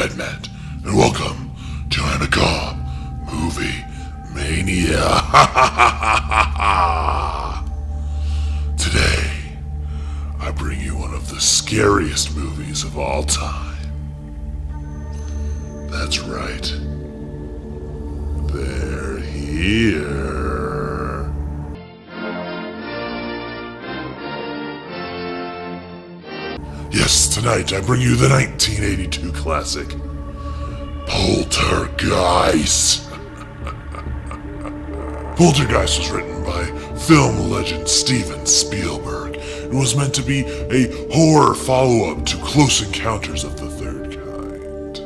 Undead Matt, and welcome to Anaga Movie Mania. Today, I bring you one of the scariest movies of all time. That's right. They're here. Yes, tonight I bring you the 1982 classic, Poltergeist. Poltergeist was written by film legend Steven Spielberg and was meant to be a horror follow-up to Close Encounters of the Third Kind.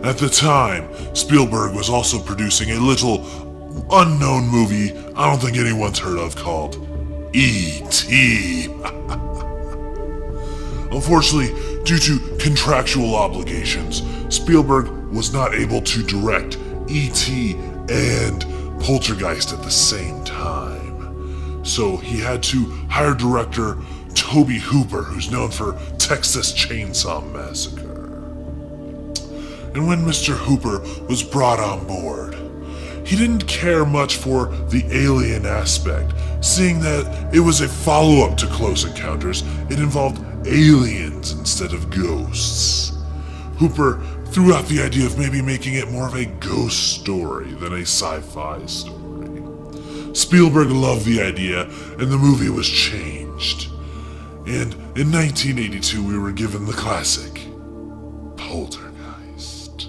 At the time, Spielberg was also producing a little unknown movie I don't think anyone's heard of called E.T. Unfortunately, due to contractual obligations, Spielberg was not able to direct E.T. and Poltergeist at the same time. So he had to hire director Tobe Hooper, who's known for Texas Chainsaw Massacre. And when Mr. Hooper was brought on board, he didn't care much for the alien aspect, seeing that it was a follow-up to Close Encounters. It involved aliens instead of ghosts. Hooper threw out the idea of maybe making it more of a ghost story than a sci-fi story. Spielberg loved the idea, and the movie was changed. And in 1982, we were given the classic Poltergeist.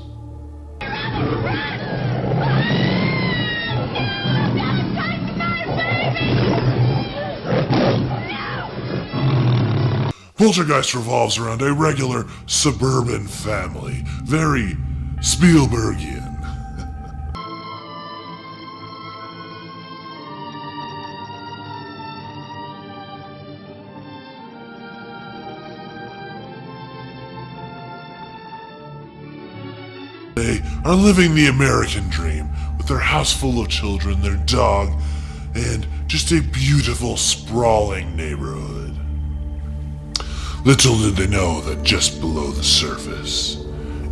Poltergeist revolves around a regular suburban family, very Spielbergian. They are living the American dream with their house full of children, their dog, and just a beautiful, sprawling neighborhood. Little did they know that just below the surface,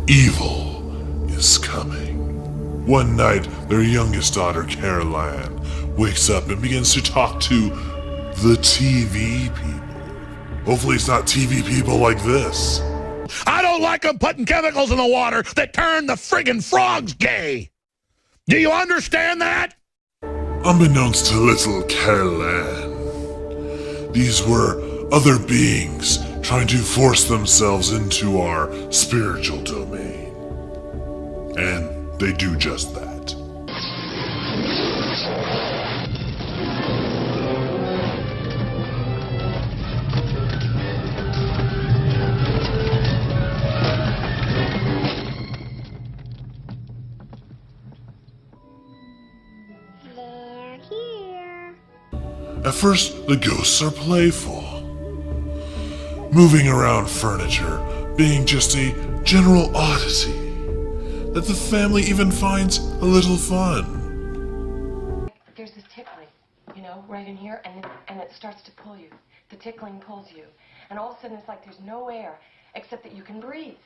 evil is coming. One night, their youngest daughter, Caroline, wakes up and begins to talk to the TV people. Hopefully it's not TV people like this. I don't like them putting chemicals in the water that turn the friggin' frogs gay. Do you understand that? Unbeknownst to little Caroline, these were other beings trying to force themselves into our spiritual domain. And they do just that. They're here. At first, the ghosts are playful, moving around furniture, being just a general oddity that the family even finds a little fun. There's this tickling, right in here, and it starts to pull you. The tickling pulls you. And all of a sudden it's like there's no air except that you can breathe.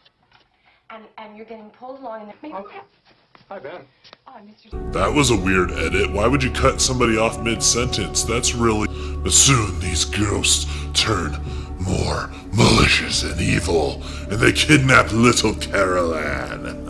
And you're getting pulled along and maybe Hi, Ben. Oh, Mr. That was a weird edit. Why would you cut somebody off mid-sentence? That's really... But soon these ghosts turn more malicious and evil, and they kidnap little Caroline.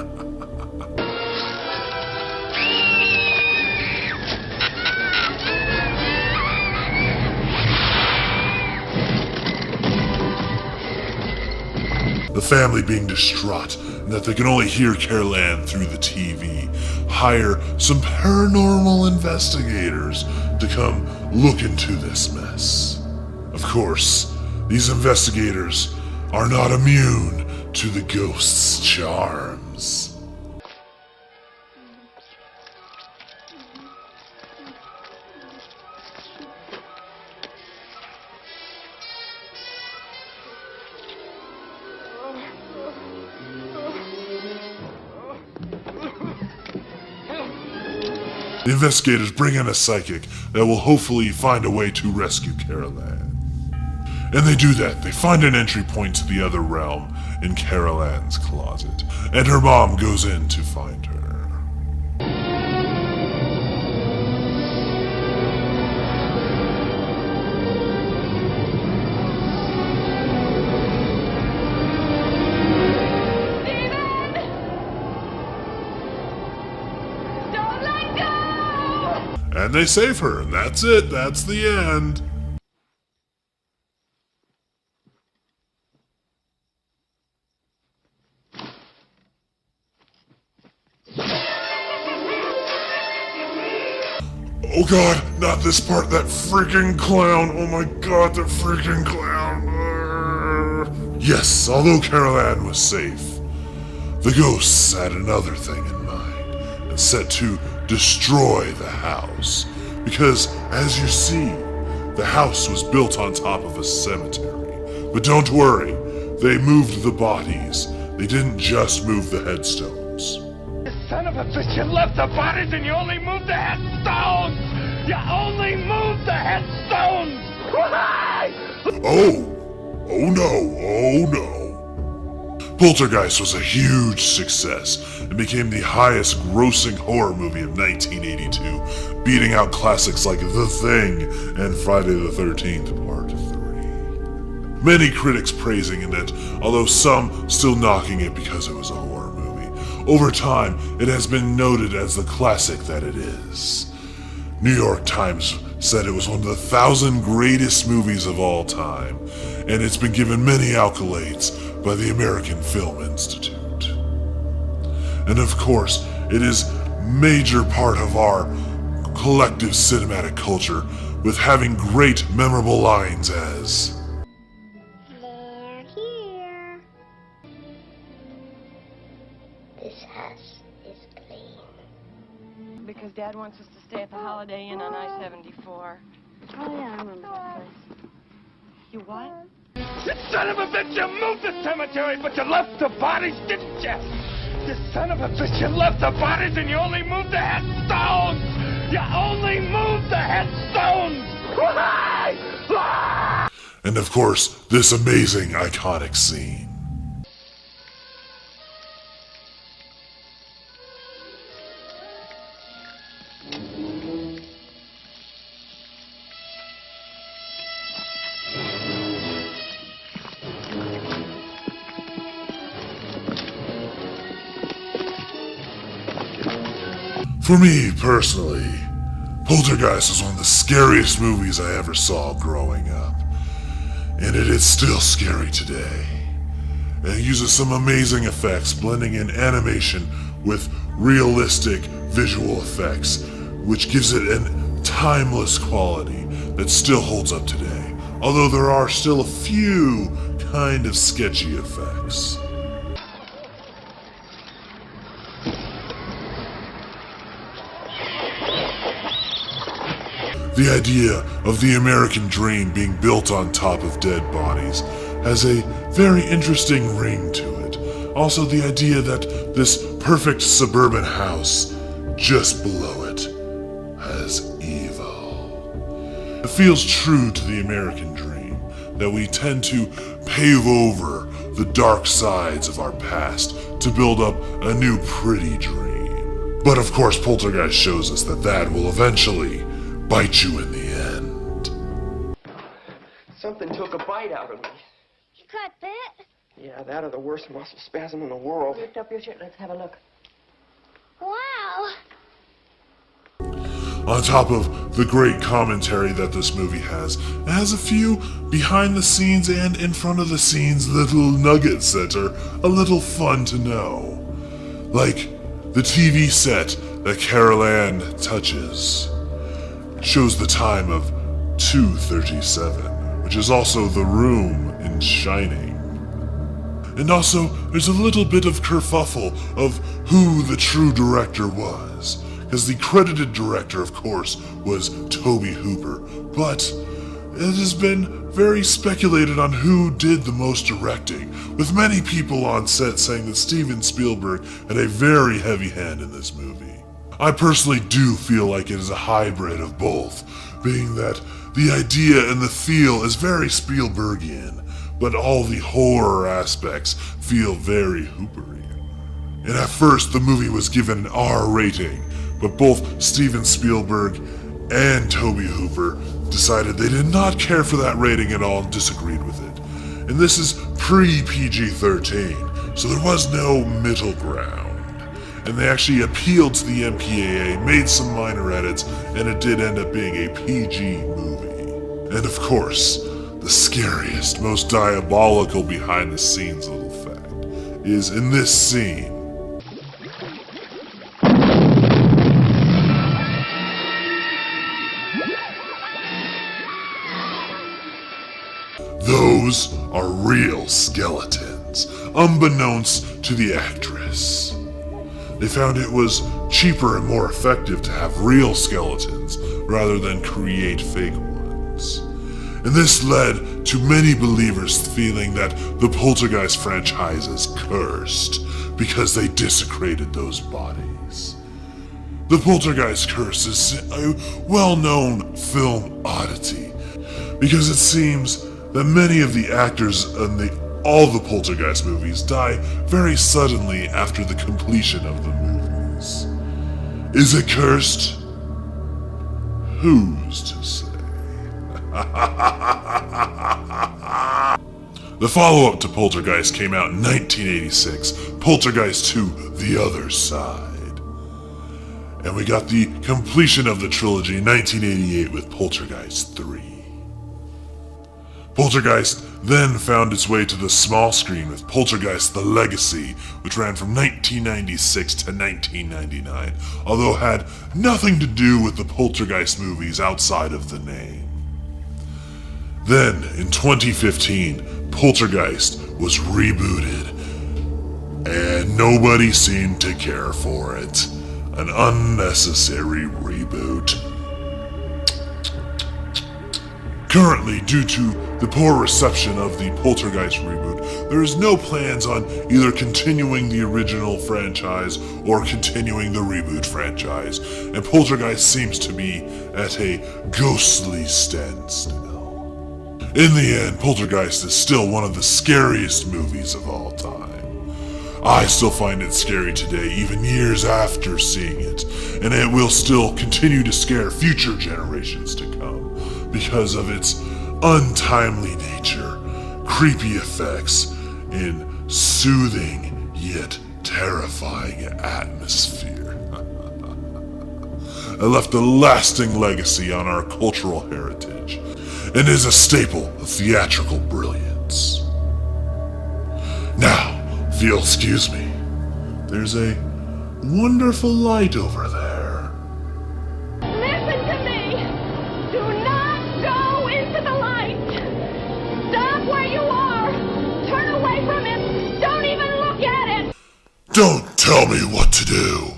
The family, being distraught and that they can only hear Caroline through the TV, hire some paranormal investigators to come look into this mess. Of course, these investigators are not immune to the ghost's charms. The investigators bring in a psychic that will hopefully find a way to rescue Caroline. And they do that. They find an entry point to the other realm in Carol Ann's closet. And her mom goes in to find her. And they save her, and that's it. That's the end. Oh god, not this part, that freaking clown. Oh my god, that freaking clown. Yes, although Carol Ann was safe, the ghosts had another thing in mind and set to destroy the house. Because, as you see, the house was built on top of a cemetery. But don't worry, they moved the bodies. They didn't just move the headstones. Son of a bitch, you left the bodies and you only moved the headstones! You only moved the headstones! Oh no. Poltergeist was a huge success and became the highest grossing horror movie of 1982, beating out classics like The Thing and Friday the 13th Part 3. Many critics praising it, although some still knocking it because it was a horror movie. Over time, it has been noted as the classic that it is. New York Times said it was one of the 1,000 greatest movies of all time, and it's been given many accolades by the American Film Institute. And of course, it is a major part of our collective cinematic culture, with having great memorable lines as, They're here. This house is clean. Because Dad wants us to stay at the Holiday Inn on I-74. Oh yeah, I remember that place. You what? You son of a bitch, you moved the cemetery, but you left the bodies, didn't you? You son of a bitch, you left the bodies and you only moved the headstones! You only moved the headstones! and of course, this amazing iconic scene. For me, personally, Poltergeist was one of the scariest movies I ever saw growing up. And it is still scary today. And it uses some amazing effects, blending in animation with realistic visual effects, which gives it a timeless quality that still holds up today. Although there are still a few kind of sketchy effects. The idea of the American dream being built on top of dead bodies has a very interesting ring to it. Also, the idea that this perfect suburban house just below it has evil. It feels true to the American dream that we tend to pave over the dark sides of our past to build up a new pretty dream. But of course, Poltergeist shows us that that will eventually bite you in the end. Something took a bite out of me. You got that? Yeah, that or the worst muscle spasm in the world. Lift up your shirt. Let's have a look. Wow. On top of the great commentary that this movie has, it has a few behind the scenes and in front of the scenes little nuggets that are a little fun to know. Like the TV set that Carol Ann touches shows the time of 2:37, which is also the room in Shining. And also, there's a little bit of kerfuffle of who the true director was, because the credited director, of course, was Tobe Hooper, but it has been very speculated on who did the most directing, with many people on set saying that Steven Spielberg had a very heavy hand in this movie. I personally do feel like it is a hybrid of both, being that The idea and the feel is very Spielbergian, but all the horror aspects feel very Hooperian. And at first, the movie was given an R rating, but both Steven Spielberg and Tobe Hooper decided they did not care for that rating at all and disagreed with it. And this is pre-PG-13, so there was no middle ground. And they actually appealed to the MPAA, made some minor edits, and it did end up being a PG movie. And of course, the scariest, most diabolical behind-the-scenes little fact is in this scene. Those are real skeletons, unbeknownst to the actress. They found it was cheaper and more effective to have real skeletons rather than create fake ones. And this led to many believers feeling that the Poltergeist franchise is cursed because they desecrated those bodies. The Poltergeist curse is a well-known film oddity because it seems that many of the actors in all the Poltergeist movies die very suddenly after the completion of the movies. Is it cursed? Who's to say? The follow-up to Poltergeist came out in 1986, Poltergeist 2: The Other Side. And we got the completion of the trilogy in 1988 with Poltergeist 3. Poltergeist then found its way to the small screen with Poltergeist: The Legacy, which ran from 1996 to 1999, although had nothing to do with the Poltergeist movies outside of the name. Then, in 2015, Poltergeist was rebooted, and nobody seemed to care for it. An unnecessary reboot. Currently, due to the poor reception of the Poltergeist reboot, there is no plans on either continuing the original franchise or continuing the reboot franchise, and Poltergeist seems to be at a ghostly standstill. In the end, Poltergeist is still one of the scariest movies of all time. I still find it scary today, even years after seeing it, and it will still continue to scare future generations to come because of its untimely nature, creepy effects, and soothing yet terrifying atmosphere. It left a lasting legacy on our cultural heritage, and is a staple of theatrical brilliance. Now, if you'll excuse me, there's a wonderful light over there. Listen to me! Do not go into the light! Stop where you are! Turn away from it! Don't even look at it! Don't tell me what to do!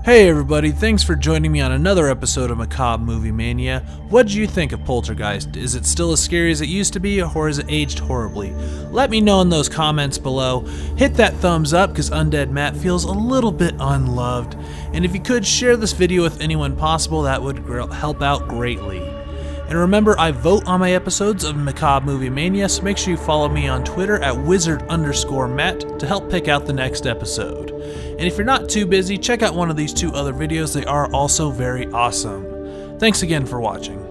Hey everybody, thanks for joining me on another episode of Macabre Movie Mania. What did you think of Poltergeist? Is it still as scary as it used to be, or has it aged horribly? Let me know in those comments below. Hit that thumbs up because Undead Matt feels a little bit unloved. And if you could, share this video with anyone possible, that would help out greatly. And remember, I vote on my episodes of Macabre Movie Mania, so make sure you follow me on Twitter at wizard_Matt to help pick out the next episode. And if you're not too busy, check out one of these two other videos. They are also very awesome. Thanks again for watching.